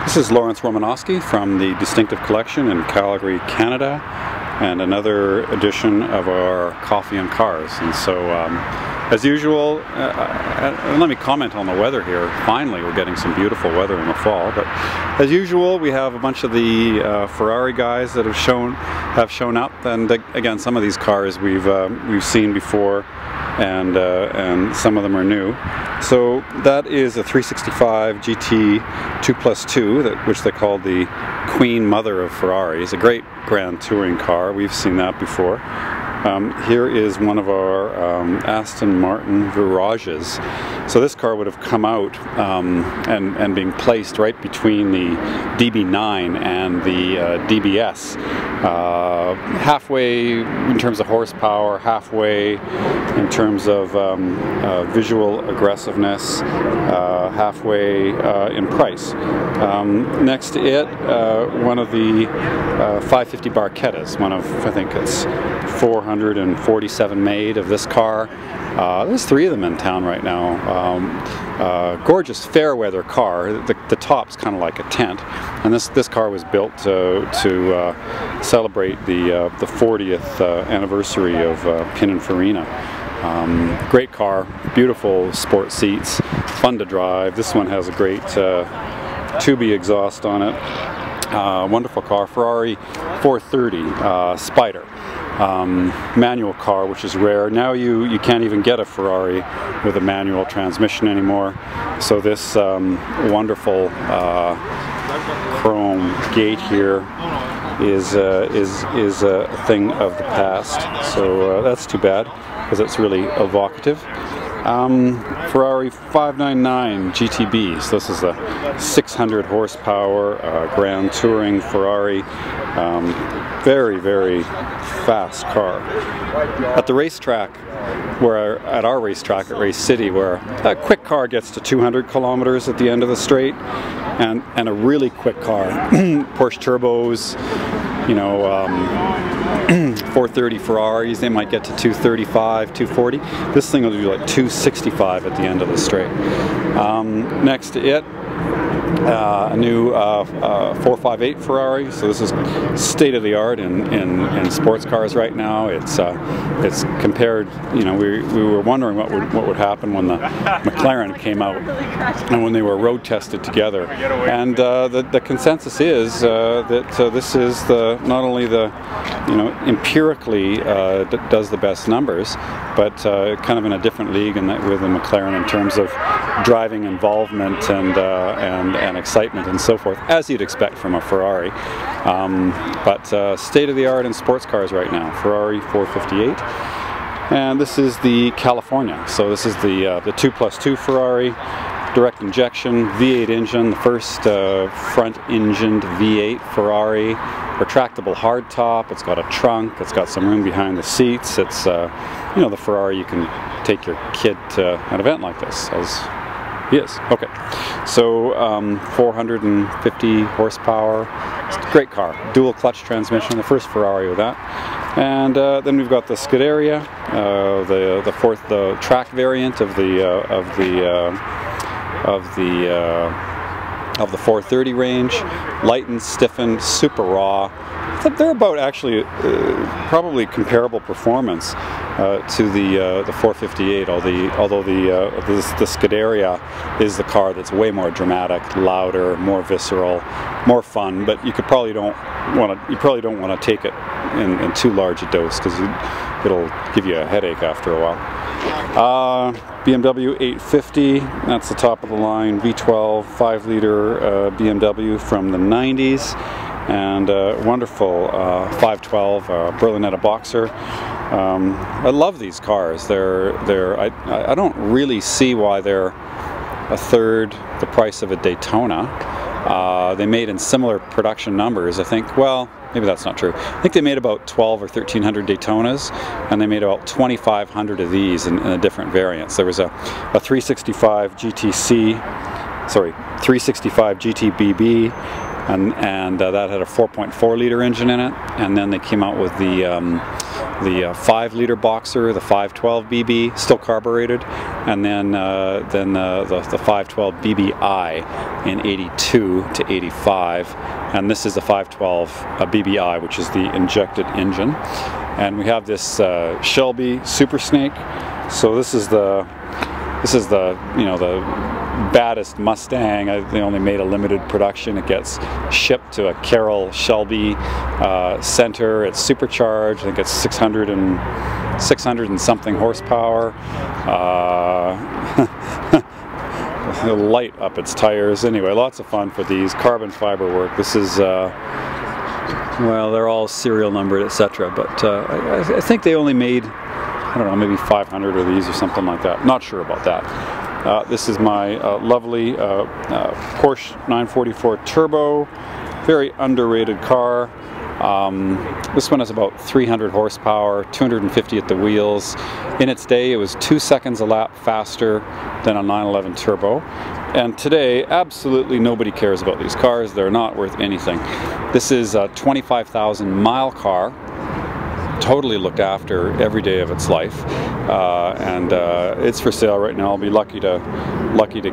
This is Lawrence Romanosky from the Distinctive Collection in Calgary, Canada, and another edition of our Coffee and Cars. And so, as usual, let me comment on the weather here. Finally, we're getting some beautiful weather in the fall. But as usual, we have a bunch of the Ferrari guys that have shown up, and again, some of these cars we've seen before, and some of them are new. So that is a 365 GT 2+2, which they call the Queen Mother of Ferrari. It's a great grand touring car. We've seen that before. Here is one of our Aston Martin Virages. So this car would have come out and being placed right between the DB9 and the DBS. Halfway in terms of horsepower, halfway in terms of visual aggressiveness, halfway in price. Next to it, one of the 550 Barchettas, one of, I think it's 447 made of this car. There's 3 of them in town right now. Gorgeous fair weather car. The top's kind of like a tent, and this car was built to celebrate the 40th anniversary of Pininfarina. Great car, beautiful sport seats, fun to drive. This one has a great Tubi exhaust on it. Wonderful car, Ferrari 430 Spider. Manual car, which is rare. Now you can't even get a Ferrari with a manual transmission anymore. So this wonderful chrome gate here is a thing of the past. So that's too bad, because it's really evocative. Ferrari 599 GTB. So this is a 600 horsepower grand touring Ferrari. Very, very fast car. At the racetrack, at our racetrack at Race City, where a quick car gets to 200 kilometers at the end of the straight, and a really quick car, Porsche turbos, you know, 430 Ferraris, they might get to 235, 240. This thing will do like 265 at the end of the straight. Next to it, a new 458 Ferrari. So this is state of the art in sports cars right now. It's compared. You know, we were wondering what would happen when the McLaren came out and when they were road tested together. And the consensus is that this is not only empirically does the best numbers, but kind of in a different league with the McLaren in terms of driving involvement and excitement and so forth, as you'd expect from a Ferrari. But state of the art in sports cars right now, Ferrari 458. And this is the California. So this is the 2+2 Ferrari, direct injection, V8 engine, the first front-engined V8 Ferrari, retractable hardtop. It's got a trunk. It's got some room behind the seats. It's the Ferrari you can take your kid to an event like this, as he is. Okay, so 450 horsepower. It's a great car. Dual clutch transmission. The first Ferrari with that. And then we've got the Scuderia, the track variant of the 430 range, light and stiffened, super raw. They're about actually probably comparable performance to the 458. Although the Scuderia is the car that's way more dramatic, louder, more visceral, more fun. But you probably don't want to take it in too large a dose, because it'll give you a headache after a while. BMW 850, that's the top of the line, V12 5-liter BMW from the 90s, and wonderful 512 Berlinetta Boxer. I love these cars. I don't really see why they're a third the price of a Daytona. They made in similar production numbers, I think. Well, maybe that's not true. I think they made about 12 or 1300 Daytonas, and they made about 2,500 of these in different variants. There was a 365 GTC, sorry, 365 GTBB, and that had a 4.4 liter engine in it. And then they came out with the 5-liter Boxer, the 512 BB, still carbureted, and then the 512 BBI in 82 to 85, and this is the 512 BBI, which is the injected engine. And we have this Shelby Super Snake. So this is the the baddest Mustang. They only made a limited production. It gets shipped to a Carroll Shelby center. It's supercharged. I think it's 600 and something horsepower. It'll light up its tires. Anyway, lots of fun for these. Carbon fiber work. This is well, they're all serial numbered, etc. But I think they only made, I don't know, maybe 500 of these or something like that. Not sure about that. This is my lovely Porsche 944 Turbo. Very underrated car. This one has about 300 horsepower, 250 at the wheels. In its day, it was 2 seconds a lap faster than a 911 Turbo. And today, absolutely nobody cares about these cars. They're not worth anything. This is a 25,000 mile car, totally looked after every day of its life, and it's for sale right now. I'll be lucky to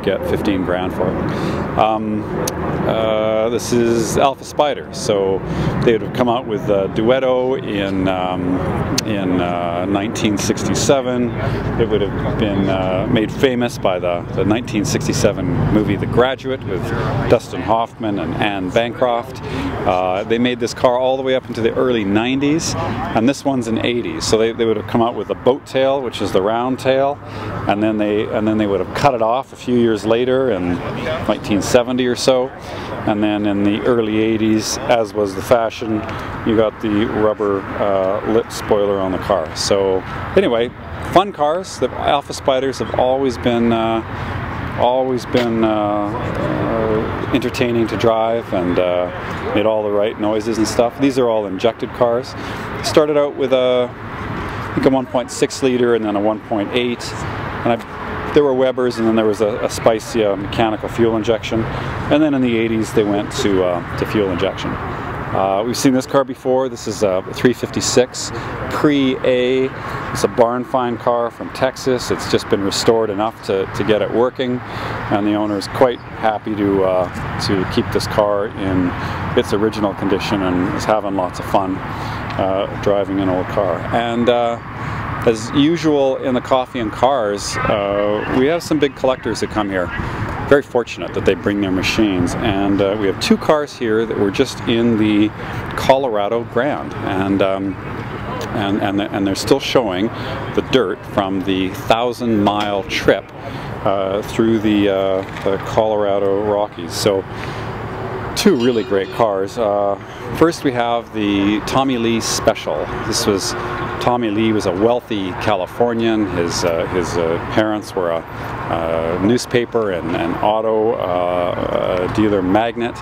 get 15 grand for it. This is Alpha Spider. So they would have come out with Duetto in 1967. It would have been made famous by the 1967 movie The Graduate with Dustin Hoffman and Anne Bancroft. They made this car all the way up into the early 90s, and this one's in 80s. So they would have come out with the boat tail, which is the round tail, and then they would have cut it off a few years later in 1970 or so. And then in the early 80s, as was the fashion, you got the rubber lip spoiler on the car. So anyway, fun cars. The Alpha Spiders have always been entertaining to drive, and made all the right noises and stuff. These are all injected cars. Started out with I think a 1.6 liter and then a 1.8, and there were Webers, and then there was a Spicia mechanical fuel injection, and then in the 80s they went to fuel injection. We've seen this car before. This is a 356 Pre-A. It's a barn find car from Texas. It's just been restored enough to get it working, and the owner is quite happy to keep this car in its original condition and is having lots of fun driving an old car. And as usual in the Coffee and Cars, we have some big collectors that come here. Very fortunate that they bring their machines, and we have two cars here that were just in the Colorado Grand, and they're still showing the dirt from the 1,000-mile trip through the Colorado Rockies. So two really great cars. First we have the Tommy Lee Special. Tommy Lee was a wealthy Californian. His parents were a newspaper and auto dealer magnate.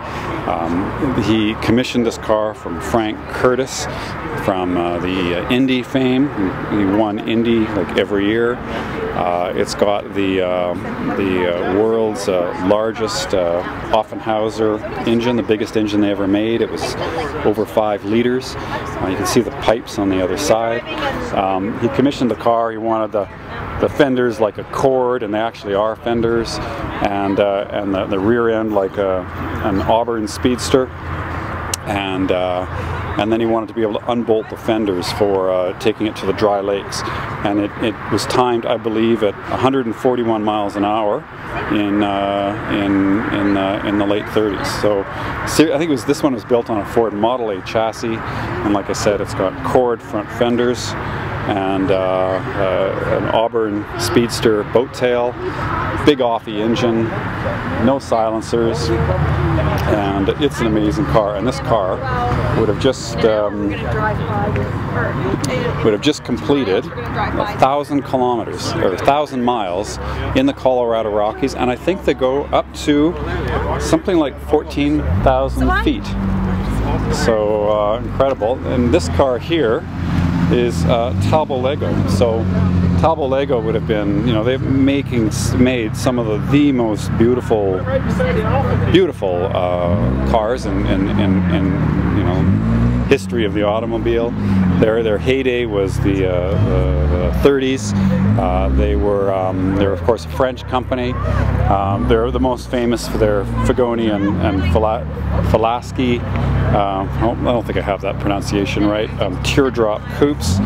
He commissioned this car from Frank Curtis from the Indy fame. He won Indy like every year. It's got the world's largest Offenhauser engine, the biggest engine they ever made. It was over 5 liters. You can see the pipes on the other side. He commissioned the car. He wanted the fenders like a cord, and they actually are fenders, and the rear end like an Auburn Speedster, and then he wanted to be able to unbolt the fenders for taking it to the dry lakes. And it was timed, I believe, at 141 miles an hour in the late 30s. So I think this one was built on a Ford Model A chassis, and like I said, it's got cord front fenders and an Auburn Speedster boat tail, big offy engine, no silencers, and it's an amazing car. And this car would have just completed 1,000 kilometers or 1,000 miles in the Colorado Rockies, and I think they go up to something like 14,000 feet. So incredible. And this car here is Talbot Lego. So Talbot Lego would have been, they've made some of the most beautiful cars, and you know, history of the automobile. Their heyday was the 30s. They're of course a French company. They're the most famous for their Fagoni and Falaschi. I don't think I have that pronunciation right. Teardrop coupes.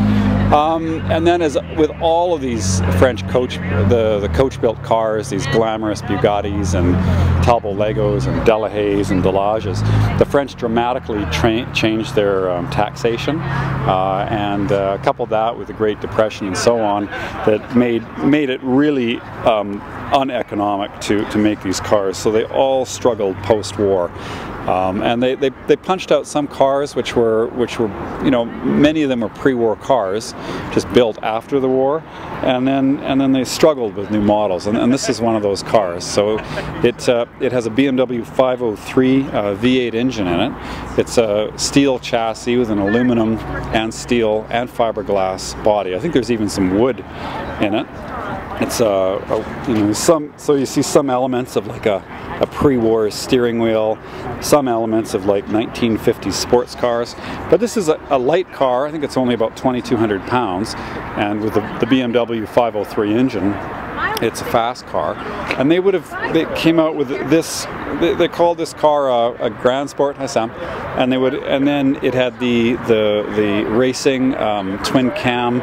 And then, as with all of these French the coach-built cars, these glamorous Bugattis and Talbot Legos and Delahaye's and Delages, the French dramatically changed their taxation, and coupled that with the Great Depression and so on, that made it really uneconomic to make these cars. So they all struggled post-war. And they punched out some cars which were you know, many of them were pre-war cars, just built after the war, and then they struggled with new models, and this is one of those cars. So it has a BMW 503 V8 engine in it. It's a steel chassis with an aluminum and steel and fiberglass body. I think there's even some wood in it. It's you know, so you see some elements of like a pre-war steering wheel, some elements of like 1950s sports cars, but this is a light car. I think it's only about 2,200 pounds, and with the BMW 503 engine, it's a fast car. And they came out with this. They called this car a Grand Sport Hassan, and then it had the racing twin cam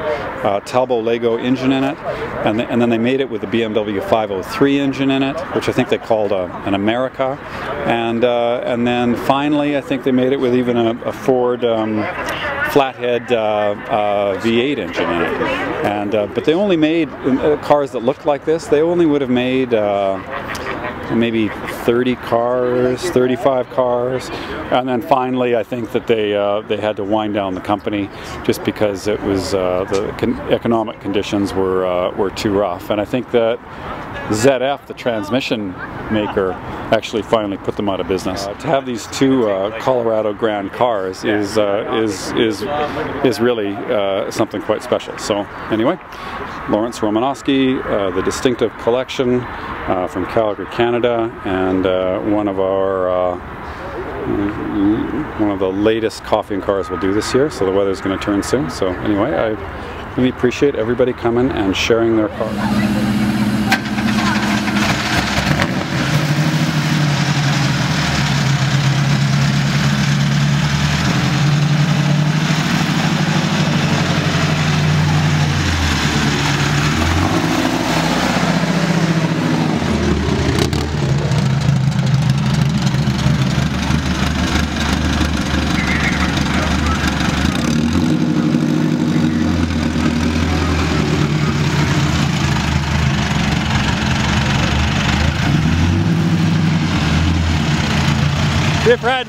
Talbot Lego engine in it, and then they made it with the BMW 503 engine in it, which I think they called an America, and then finally I think they made it with even a Ford flathead V8 engine in it. And but they only made cars that looked like this. They only would have made maybe 30 cars, 35 cars, and then finally I think that they had to wind down the company just because it was the economic conditions were too rough. And I think that ZF, the transmission maker, actually finally put them out of business. To have these two Colorado Grand cars is really something quite special. So anyway, Lawrence Romanosky, the Distinctive Collection from Calgary, Canada, and one of the latest coffee and cars we'll do this year. So the weather's going to turn soon. So anyway, I really appreciate everybody coming and sharing their cars. Hey, Fred.